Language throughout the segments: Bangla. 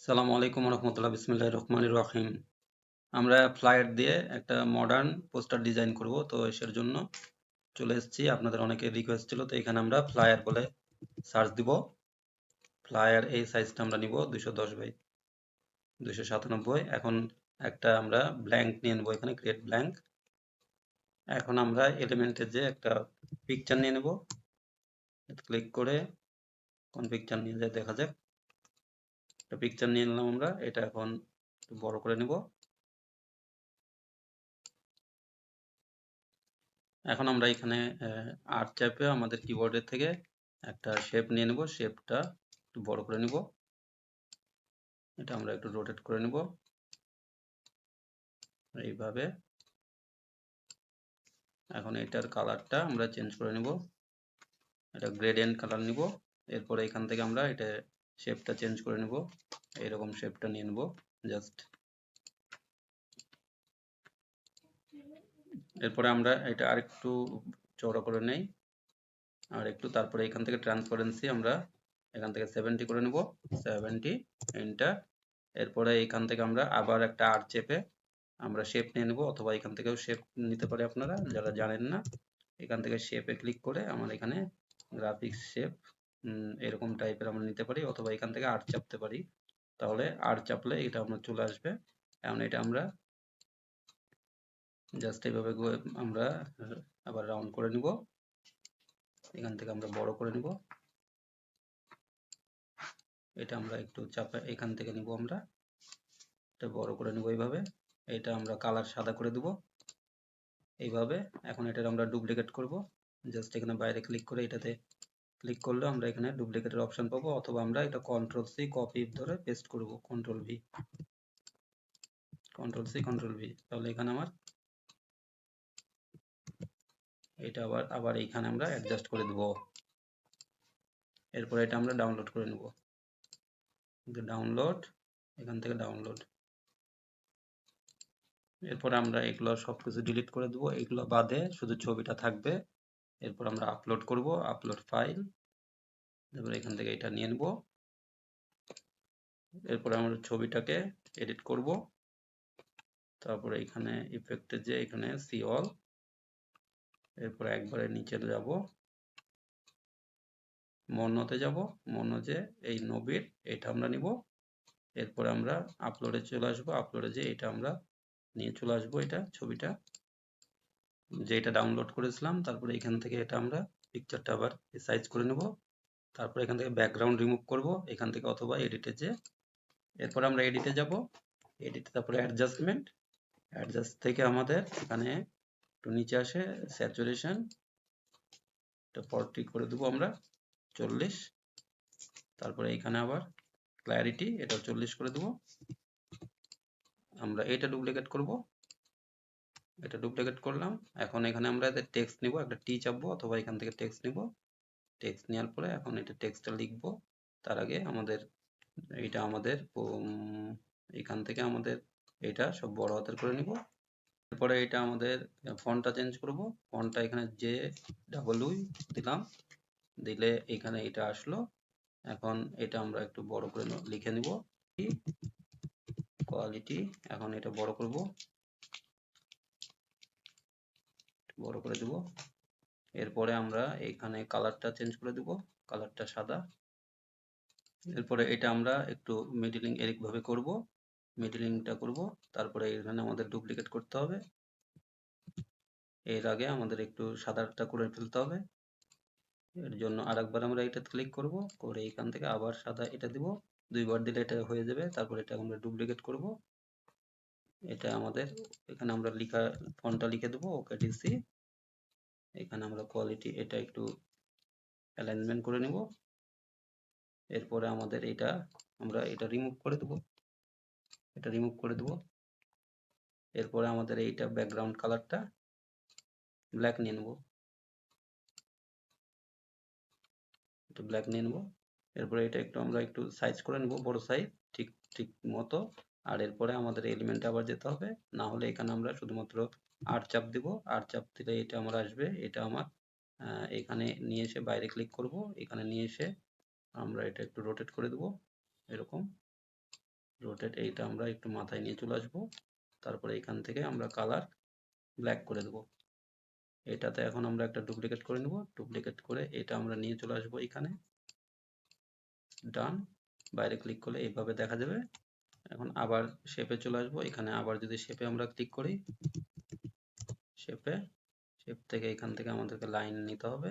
সালামু আলাইকুম রহমতুল্লাহ, বিসমিল্লাহির রহমানির রহিম। আমরা ফ্লায়ার দিয়ে একটা মডার্ন পোস্টার ডিজাইন করব। তো এর জন্য চলে এসেছি, আপনাদের অনেকের রিকোয়েস্ট ছিল, তো এখানে আমরা ফ্লায়ার বলে সার্চ দিব। ফ্লায়ার এই সাইজটা আমরা নিব 210 বাই 297। এখন একটা আমরা ব্ল্যাঙ্ক নিয়ে নেব, এখানে ক্রিয়েট ব্ল্যাঙ্ক। এখন আমরা এলিমেন্টের যে একটা পিকচার নিয়ে নেব, ক্লিক করে কোন পিকচার নিয়ে যায় দেখা যাক। একটা পিকচার নিয়ে নিলাম আমরা, এটা এখন একটু বড় করে নেব। এখন আমরা এখানে আর্ট চাপে আমাদের কিবোর্ডের থেকে একটা শেপ নিয়ে নেব, শেপটা একটু বড় করে নিব। এটা আমরা একটু রোটেট করে নিব এইভাবে। এখন এটার কালারটা আমরা চেঞ্জ করে নিব, এটা গ্রেডিয়েন্ট কালার নিব। এরপরে এখান থেকে আমরা এটা শেপটা চেঞ্জ করে নিব, এইরকম শেপটা নিয়ে নেব জাস্ট। এরপরে আমরা এটা আরেকটু চওড়া করে নেই আর একটু, তারপরে এখান থেকে ট্রান্সপারেন্সি আমরা এখান থেকে 70 করে নেব, 70 এন্টার। এরপরে এখান থেকে আমরা আবার একটা আর চেপে আমরা শেপ নিয়ে নেব, অথবা এখান থেকেও শেপ নিতে পারে আপনারা যারা জানেন না। এখান থেকে শেপে ক্লিক করে আমরা এখানে গ্রাফিক্স শেপ এরকম টাইপের আমরা নিতে পারি, অথবা এখান থেকে আর চাপতে পারি। তাহলে আর চাপলে এটা আমরা চলে আসবে। এখন এটা আমরা জাস্ট এইভাবে আমরা আবার রাউন্ড করে নিব। এখান থেকে আমরা বড় করে নিব, এটা আমরা একটু চাপে এখান থেকে নিব, আমরা এটা বড় করে নিব এইভাবে। এটা আমরা কালার সাদা করে দেব এইভাবে। এখন এটার আমরা ডুপ্লিকেট করব, জাস্ট এখানে বাইরে ক্লিক করে এটাতে ক্লিক করলে আমরা এখানে ডুপ্লিকেটের অপশন পাবো, অথবা আমরা এটা কন্ট্রোল সি কপি ধরে পেস্ট করব, control V, control C control V. তাহলে এখানে আমার এটা আবার এইখানে আমরা অ্যাডজাস্ট করে দেব। এরপর এটা আমরা ডাউনলোড করে নেব, ডাউনলোড, এখান থেকে ডাউনলোড। এরপর আমরা এগুলো সবকিছু ডিলিট করে দেবো, এগুলো বাদে শুধু ছবিটা থাকবে। এরপর আমরা আপলোড করব, আপলোড ফাইল। এরপর এখান থেকে এটা নিয়ে নেব। এরপর আমরা ছবিটাকে এডিট করব। তারপরে এখানে ইফেক্টে যে এখানে সি অল, এরপর একবারে নিচে যাব, মনোতে যাব, মনোজে এই নবীর এটা আমরা নিব। এরপরে আমরা আপলোডে চলে আসবো, আপলোডে যে এটা আমরা নিয়ে চলে আসবো, এটা ছবিটা যেটা ডাউনলোড করেছিলাম। তারপরে এখান থেকে এটা আমরা পিকচারটা আবার সাইজ করে নেব। তারপর এখান থেকে ব্যাকগ্রাউন্ড রিমুভ করব এখান থেকে, অথবা এডিটে যে। এরপর আমরা এডিটে যাব, এডিটে তারপরে অ্যাডজাস্টমেন্ট, অ্যাডজাস্ট থেকে আমাদের এখানে একটু নিচে আসে স্যাচুরেশন, এটা 40 করে দেবো আমরা, 40। তারপরে এখানে আবার ক্ল্যারিটি এটা 40 করে দেবো। আমরা এটা ডুপ্লিকেট করব, এটা ডুপ্লিকেট করলাম। এখন এখানে আমরা টেক্সট নিব, একটা টি চাপবো, অথবা এখান থেকে টেক্সট নিব। টেক্সট নেওয়ার পরে এখন এটা টেক্সটটা লিখবো। তার আগে আমাদের এইটা আমাদের এখান থেকে আমাদের এটা সব বড় হাতের করে নিব। এরপরে এটা আমাদের ফন্টটা চেঞ্জ করব, ফন্টটা এখানে যে ডাবল দিলাম, দিলে এখানে এটা আসলো। এখন এটা আমরা একটু বড় করে লিখে নিব, কোয়ালিটি। এখন এটা বড় করব, বড় করে দেব। এরপরে আমরা এখানে কালারটা চেঞ্জ করে দেব, কালারটা সাদা। এরপরে এটা আমরা একটু মিডলিং এরকমভাবে করব, মিডলিংটা করব। তারপরে এখানে আমাদের ডুপ্লিকেট করতে হবে, এর আগে আমাদের একটু সাদাটা করে ফেলতে হবে। এর জন্য আরেকবার আমরা এটা ক্লিক করব, করে এখান থেকে আবার সাদা এটা দিব, দুইবার দিলে এটা হয়ে যাবে। তারপর এটা আমরা ডুপ্লিকেট করব, এটা আমাদের এখানে আমরা লিখা ফন্টটা লিখে দেবো ওকেডিসি। এখানে আমরা কোয়ালিটি এটা একটু অ্যালাইনমেন্ট করে নেব। এরপরে আমাদের এটা আমরা এটা রিমুভ করে দেব, এটা রিমুভ করে দেব। এরপরে আমাদের এইটা ব্যাকগ্রাউন্ড কালারটা ব্ল্যাক নিয়ে নেব, এটা ব্ল্যাক নিয়ে নেব। এরপরে এটা একটু আমরা একটু সাইজ করে নেব, বড় সাইজ ঠিক ঠিক মতো। আর এরপরে আমাদের এলিমেন্টে আবার যেতে হবে, না হলে এখানে আমরা শুধুমাত্র আর চাপ দিব, আর চাপ দিলে এটা আমার আসবে। এটা আমার এখানে নিয়ে এসে বাইরে ক্লিক করব, এখানে নিয়ে এসে আমরা এটা একটু রোটেট করে দেব এরকম। রোটেট এইটা আমরা একটু মাথায় নিয়ে চলে আসবো। তারপরে এখান থেকে আমরা কালার ব্ল্যাক করে দেবো। এটাতে এখন আমরা একটা ডুপ্লিকেট করে নেব। ডুপ্লিকেট করে এটা আমরা নিয়ে চলে আসবো এখানে। ডান। বাইরে ক্লিক করলে এইভাবে দেখা যাবে। এখন আবার শেপে চলে আসবো। এখানে আবার যদি শেপে আমরা ক্লিক করি, শেপ থেকে এখান থেকে আমাদেরকে লাইন নিতে হবে,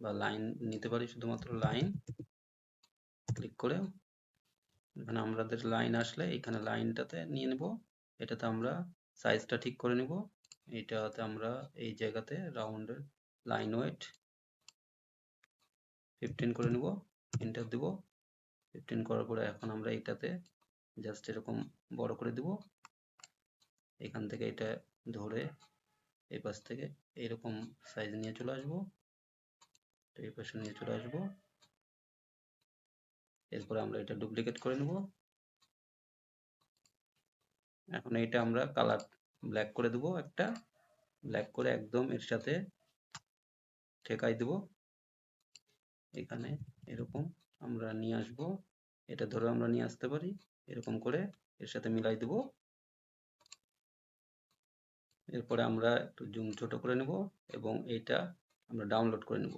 বা লাইন নিতে পারি শুধুমাত্র লাইন ক্লিক করে। এখানে আমাদের লাইন আসলে এখানে লাইনটাতে নিয়ে নেব। এটাতে আমরা সাইজটা ঠিক করে নেব। এইটাতে আমরা এই জায়গাতে রাউন্ডের লাইন ওয়েট 15 করে নেব। এন্টার দেব। 15 করার পরে এখন আমরা এটাতে জাস্ট এরকম বড় করে দেব। এখান থেকে এটা ধরে এই পাশ থেকে এরকম সাইজ নিয়ে চলে আসবো। এই পাশে নিয়ে চলে আসবো। এরপরে আমরা এটা ডুপ্লিকেট করে নেব। এখন এটা আমরা কালার ব্ল্যাক করে দেব, একটা ব্ল্যাক করে একদম এর সাথে ঠেকাই দেব। এখানে এরকম আমরা নিয়ে আসব। এটা ধরে আমরা নিয়ে আসতে পারি। এরকম করে এর সাথে মিলাই দেব। এরপরে আমরা একটু জুম ছোট করে নেব এবং এইটা আমরা ডাউনলোড করে নেব।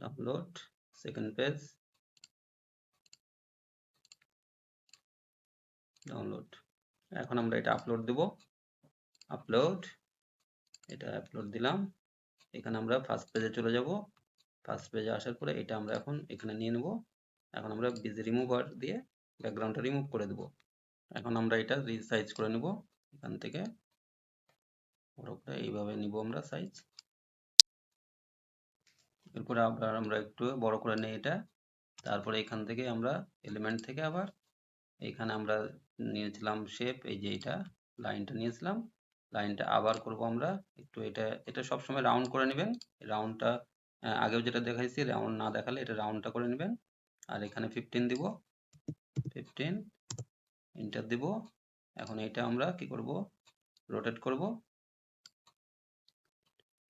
Download, second page, download. এখন আমরা এটা আপলোড দেব। আপলোড, এটা আপলোড দিলাম। এখানে আমরা ফার্স্ট পেজে চলে যাব। ফার্স্ট পেজে আসার পরে এটা আমরা এখন এখানে নিয়ে নেব। এখন আমরা বিজি রিমুভার দিয়ে ব্যাকগ্রাউন্ডটা রিমুভ করে দেব। এখন আমরা এটা রিসাইজ করে নেব। এখান থেকে বড় করে এইভাবে নিব আমরা সাইজ। এরপরে আবার আমরা একটু বড় করে নেই এটা। তারপরে এখান থেকে আমরা এলিমেন্ট থেকে আবার এখানে আমরা নিয়েছিলাম শেপ, এই যে এটা লাইনটা নিয়েছিলাম। লাইনটা আবার করব আমরা একটু, এটা সবসময় রাউন্ড করে নেবেন। রাউন্ডটা আগেও যেটা দেখাইছি রাউন্ড না দেখালে এটা রাউন্ডটা করে নেবেন। আর এখানে 15 দিব, 15 এন্টার দিব। এখন এটা আমরা কি করব, রোটেট করব।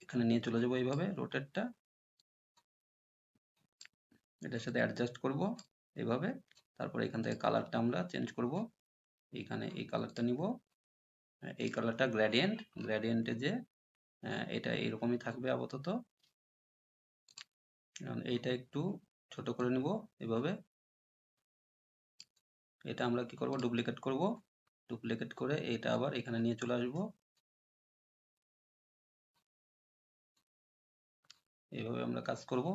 এখানে নিয়ে চলে যাব এইভাবে রোটেটটা, এটার সাথে অ্যাডজাস্ট করব এইভাবে। তারপর এখান থেকে কালারটা আমরা চেঞ্জ করব। এখানে এই কালারটা নিব, এই কালারটা গ্রেডিয়েন্টে যে এটা এরকমই থাকবে আপাতত। এইটা একটু ছোট করে নিব এভাবে। এটা আমরা কি করব, ডুপ্লিকেট করব। ডুপ্লিকেট করে এটা আবার এখানে নিয়ে চলে আসব। এইভাবে আমরা কাজ করব।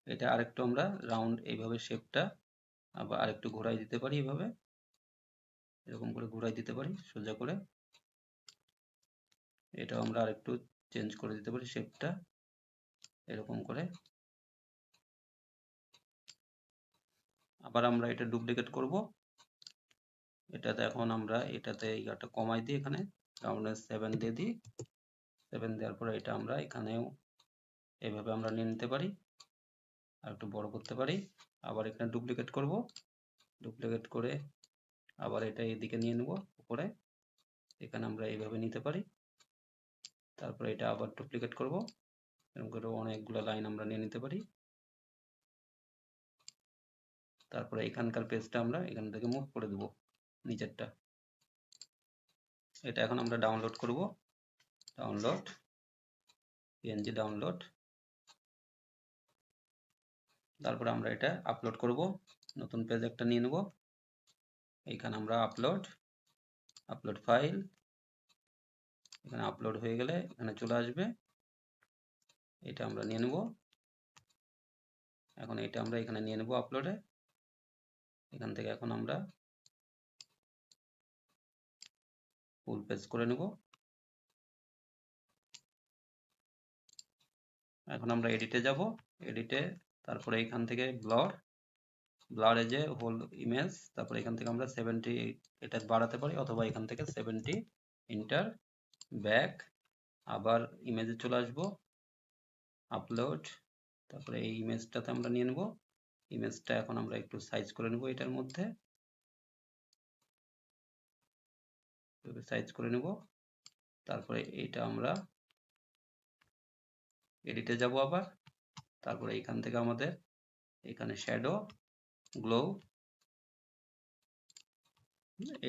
এটা আরেকটু আমরা রাউন্ড এইভাবে শেপটা আবার আরেকটু ঘোরাই দিতে পারি, এইভাবে এরকম করে ঘোরাই দিতে পারি সোজা করে। এটাও আমরা আরেকটু চেঞ্জ করে দিতে পারি শেপটা এরকম করে। আবার আমরা এটা ডুপ্লিকেট করব। এটাতে এখন আমরা এটাতে ইয়াটা কমাই দিই, এখানে রাউন্ডের 7 দিয়ে দিই। 7 দেওয়ার পরে এটা আমরা এখানেও এইভাবে আমরা নিয়ে নিতে পারি, আর একটু বড় করতে পারি। আবার এখানে ডুপ্লিকেট করব। ডুপ্লিকেট করে আবার এটা এদিকে নিয়ে নেব উপরে। এখানে আমরা এইভাবে নিতে পারি। তারপরে এটা আবার ডুপ্লিকেট করব। এরকম করে অনেকগুলো লাইন আমরা নিয়ে নিতে পারি। তারপরে এখানকার পেজটা আমরা এখান থেকে মুভ করে দেব নিচেরটা। এটা এখন আমরা ডাউনলোড করব। Download, PNG download. তারপরে আমরা এটা আপলোড করব। নতুন পেজ একটা নিয়ে নেব। এইখানে আমরা আপলোড ফাইল, এখানে আপলোড হয়ে গেলে এখানে চলে আসবে। এটা আমরা নিয়ে নেব। এখন এটা আমরা এখানে নিয়ে নেব আপলোডে। এখান থেকে এখন আমরা ফুল পেজ করে নেব। এখন আমরা এডিটে যাব। এডিটে তারপরে এখান থেকে ব্লারে যে হোল ইমেজ, তারপরে এখান থেকে আমরা 70 এটা বাড়াতে পারি, অথবা এখান থেকে 70 ইন্টার ব্যাক। আবার ইমেজে চলে আসবো, আপলোড। তারপরে এই ইমেজটাতে আমরা নিয়ে নেব। ইমেজটা এখন আমরা একটু সাইজ করে নেব, এটার মধ্যে সাইজ করে নেব। তারপরে এটা আমরা এডিটে যাব আবার। তারপরে এখান থেকে আমাদের এখানে শ্যাডো, গ্লো,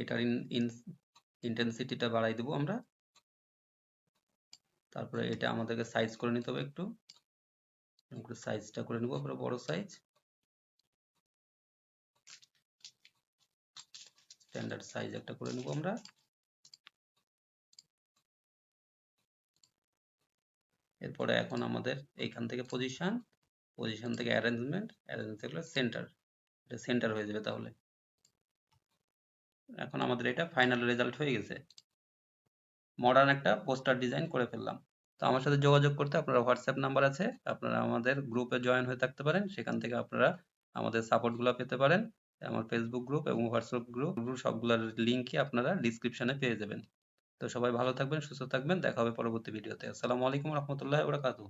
এটার ইন্টেন্সিটিটা বাড়াই দেবো আমরা। তারপরে এটা আমাদেরকে সাইজ করে নিতে হবে একটু সাইজটা করে নেবো আমরা বড় সাইজ, স্ট্যান্ডার্ড সাইজ একটা করে নেবো আমরা। এরপরে এখন আমাদের এইখান থেকে পজিশন থেকে অ্যারেঞ্জমেন্ট থেকে সেন্টার, এটা সেন্টার হয়ে যাবে তাহলে। এখন আমাদের এটা ফাইনাল রেজাল্ট হয়ে গেছে, মডার্ন একটা পোস্টার ডিজাইন করে ফেললাম। তো আমার সাথে যোগাযোগ করতে আপনারা হোয়াটসঅ্যাপ নাম্বার আছে, আপনারা আমাদের গ্রুপে জয়েন হয়ে থাকতে পারেন, সেখান থেকে আপনারা আমাদের সাপোর্টগুলো পেতে পারেন। আমার ফেসবুক গ্রুপ এবং হোয়াটসঅ্যাপ গ্রুপ সবগুলোর লিঙ্কই আপনারা ডিসক্রিপশনে পেয়ে যাবেন। তো সবাই ভালো থাকবেন, সুস্থ থাকবেন, দেখা হবে পরবর্তী ভিডিওতে। আসসালামু আলাইকুম রহমতুল্লাহ বরকাতুহু।